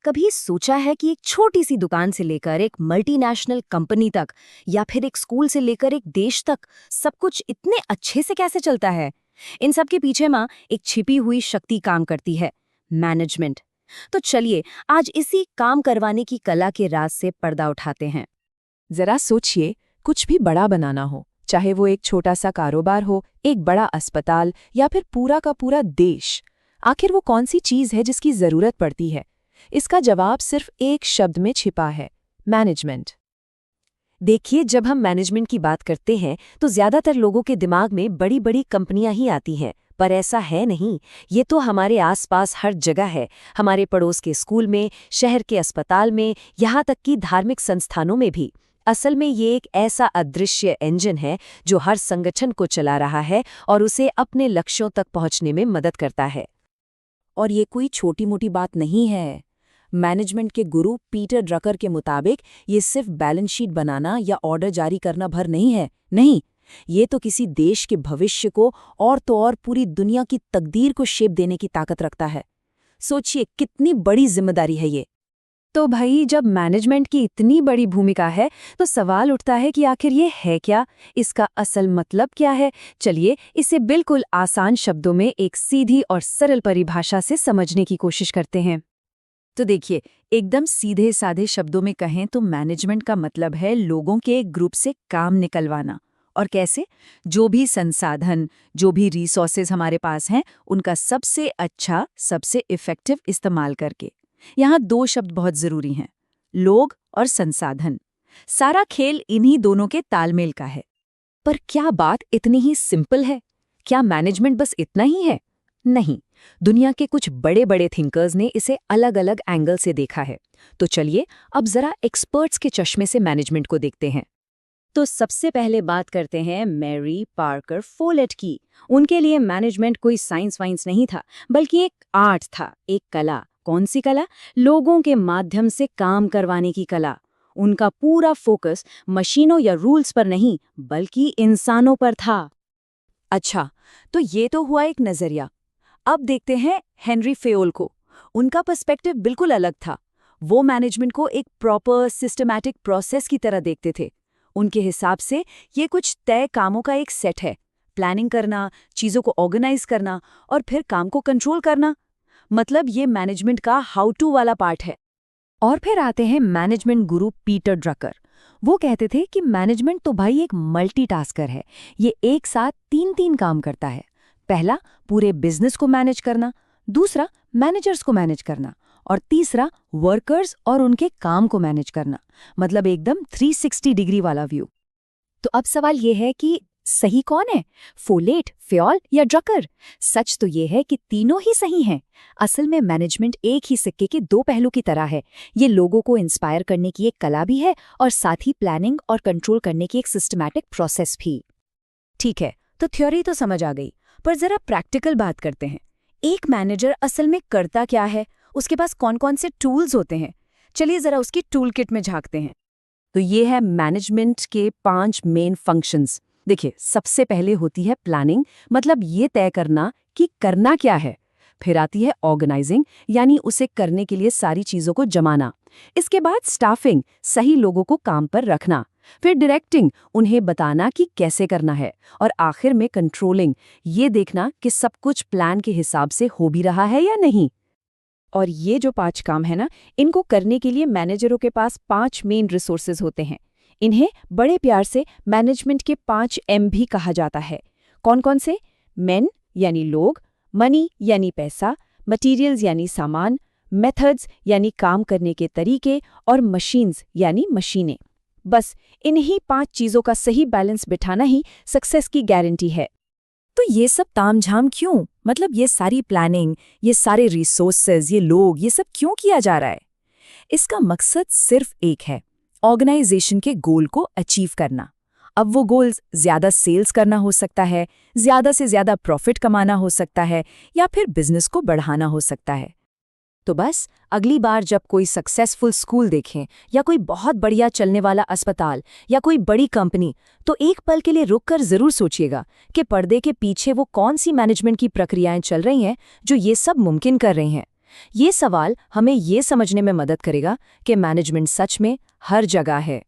कभी सोचा है कि एक छोटी सी दुकान से लेकर एक मल्टीनेशनल कंपनी तक या फिर एक स्कूल से लेकर एक देश तक सब कुछ इतने अच्छे से कैसे चलता है? इन सब के पीछे माँ एक छिपी हुई शक्ति काम करती है, मैनेजमेंट। तो चलिए आज इसी काम करवाने की कला के राज से पर्दा उठाते हैं। जरा सोचिए, कुछ भी बड़ा बनाना हो, चाहे वो एक छोटा सा कारोबार हो, एक बड़ा अस्पताल या फिर पूरा का पूरा देश, आखिर वो कौन सी चीज है जिसकी जरूरत पड़ती है? इसका जवाब सिर्फ एक शब्द में छिपा है, मैनेजमेंट। देखिए, जब हम मैनेजमेंट की बात करते हैं तो ज्यादातर लोगों के दिमाग में बड़ी बड़ी कंपनियां ही आती हैं, पर ऐसा है नहीं। ये तो हमारे आसपास हर जगह है, हमारे पड़ोस के स्कूल में, शहर के अस्पताल में, यहाँ तक कि धार्मिक संस्थानों में भी। असल में ये एक ऐसा अदृश्य इंजन है जो हर संगठन को चला रहा है और उसे अपने लक्ष्यों तक पहुंचने में मदद करता है। और ये कोई छोटी मोटी बात नहीं है। मैनेजमेंट के गुरु पीटर ड्रकर के मुताबिक ये सिर्फ बैलेंस शीट बनाना या ऑर्डर जारी करना भर नहीं है। नहीं, ये तो किसी देश के भविष्य को और तो और पूरी दुनिया की तकदीर को शेप देने की ताकत रखता है। सोचिए कितनी बड़ी जिम्मेदारी है ये। तो भाई, जब मैनेजमेंट की इतनी बड़ी भूमिका है तो सवाल उठता है कि आखिर ये है क्या? इसका असल मतलब क्या है? चलिए इसे बिल्कुल आसान शब्दों में एक सीधी और सरल परिभाषा से समझने की कोशिश करते हैं। तो देखिए, एकदम सीधे साधे शब्दों में कहें तो मैनेजमेंट का मतलब है लोगों के एक ग्रुप से काम निकलवाना। और कैसे? जो भी संसाधन, जो भी रिसोर्सेज हमारे पास हैं, उनका सबसे अच्छा, सबसे इफेक्टिव इस्तेमाल करके। यहाँ दो शब्द बहुत जरूरी हैं, लोग और संसाधन। सारा खेल इन्हीं दोनों के तालमेल का है। पर क्या बात इतनी ही सिंपल है? क्या मैनेजमेंट बस इतना ही है? नहीं, दुनिया के कुछ बड़े बड़े थिंकर्स ने इसे अलग अलग एंगल से देखा है। तो चलिए अब जरा एक्सपर्ट्स के चश्मे से मैनेजमेंट को देखते हैं। तो सबसे पहले बात करते हैं मैरी पार्कर फोलेट की। उनके लिए मैनेजमेंट कोई साइंस वाइंस नहीं था, बल्कि एक आर्ट था, एक कला। कौन सी कला? लोगों के माध्यम से काम करवाने की कला। उनका पूरा फोकस मशीनों या रूल्स पर नहीं, बल्कि इंसानों पर था। अच्छा, तो ये तो हुआ एक नजरिया। अब देखते हैं हेनरी फेयोल को। उनका पर्सपेक्टिव बिल्कुल अलग था। वो मैनेजमेंट को एक प्रॉपर सिस्टमैटिक प्रोसेस की तरह देखते थे। उनके हिसाब से ये कुछ तय कामों का एक सेट है, प्लानिंग करना, चीज़ों को ऑर्गेनाइज करना और फिर काम को कंट्रोल करना। मतलब ये मैनेजमेंट का हाउ टू वाला पार्ट है। और फिर आते हैं मैनेजमेंट गुरु पीटर ड्रकर। वो कहते थे कि मैनेजमेंट तो भाई एक मल्टीटास्कर है। ये एक साथ तीन तीन काम करता है। पहला, पूरे बिजनेस को मैनेज करना। दूसरा, मैनेजर्स को मैनेज करना। और तीसरा, वर्कर्स और उनके काम को मैनेज करना। मतलब एकदम 360 डिग्री वाला व्यू। तो अब सवाल ये है कि सही कौन है, फोलेट, फेयोल या ड्रकर? सच तो ये है कि तीनों ही सही हैं। असल में मैनेजमेंट एक ही सिक्के के दो पहलू की तरह है। ये लोगों को इंस्पायर करने की एक कला भी है और साथ ही प्लानिंग और कंट्रोल करने की एक सिस्टमैटिक प्रोसेस भी। ठीक है, तो थ्योरी तो समझ आ गई, पर जरा प्रैक्टिकल बात करते हैं। एक मैनेजर असल में करता क्या है? उसके पास कौन कौन से टूल्स होते हैं? चलिए जरा उसकी टूल किट में झांकते हैं। तो ये है मैनेजमेंट के 5 मेन फंक्शंस। देखिए, सबसे पहले होती है प्लानिंग, मतलब ये तय करना कि करना क्या है। फिर आती है ऑर्गेनाइजिंग, यानी उसे करने के लिए सारी चीज़ों को जमाना। इसके बाद स्टाफिंग, सही लोगों को काम पर रखना। फिर डायरेक्टिंग, उन्हें बताना कि कैसे करना है। और आखिर में कंट्रोलिंग, ये देखना कि सब कुछ प्लान के हिसाब से हो भी रहा है या नहीं। और ये जो 5 काम है ना, इनको करने के लिए मैनेजरों के पास 5 मेन रिसोर्सेज होते हैं। इन्हें बड़े प्यार से मैनेजमेंट के 5 M भी कहा जाता है। कौन कौन से? मेन यानी लोग, मनी यानी पैसा, मटीरियल्स यानी सामान, मेथड्स यानी काम करने के तरीके और मशीन्स यानी मशीनें। बस इन्हीं 5 चीज़ों का सही बैलेंस बिठाना ही सक्सेस की गारंटी है। तो ये सब तामझाम क्यों? मतलब ये सारी प्लानिंग, ये सारे रिसोर्सेज, ये लोग, ये सब क्यों किया जा रहा है? इसका मकसद सिर्फ एक है, ऑर्गेनाइजेशन के गोल को अचीव करना। अब वो गोल्स ज़्यादा सेल्स करना हो सकता है, ज़्यादा से ज़्यादा प्रॉफिट कमाना हो सकता है, या फिर बिजनेस को बढ़ाना हो सकता है। तो बस अगली बार जब कोई सक्सेसफुल स्कूल देखें या कोई बहुत बढ़िया चलने वाला अस्पताल या कोई बड़ी कंपनी, तो एक पल के लिए रुककर जरूर सोचिएगा कि पर्दे के पीछे वो कौन सी मैनेजमेंट की प्रक्रियाएं चल रही हैं जो ये सब मुमकिन कर रही हैं। ये सवाल हमें ये समझने में मदद करेगा कि मैनेजमेंट सच में हर जगह है।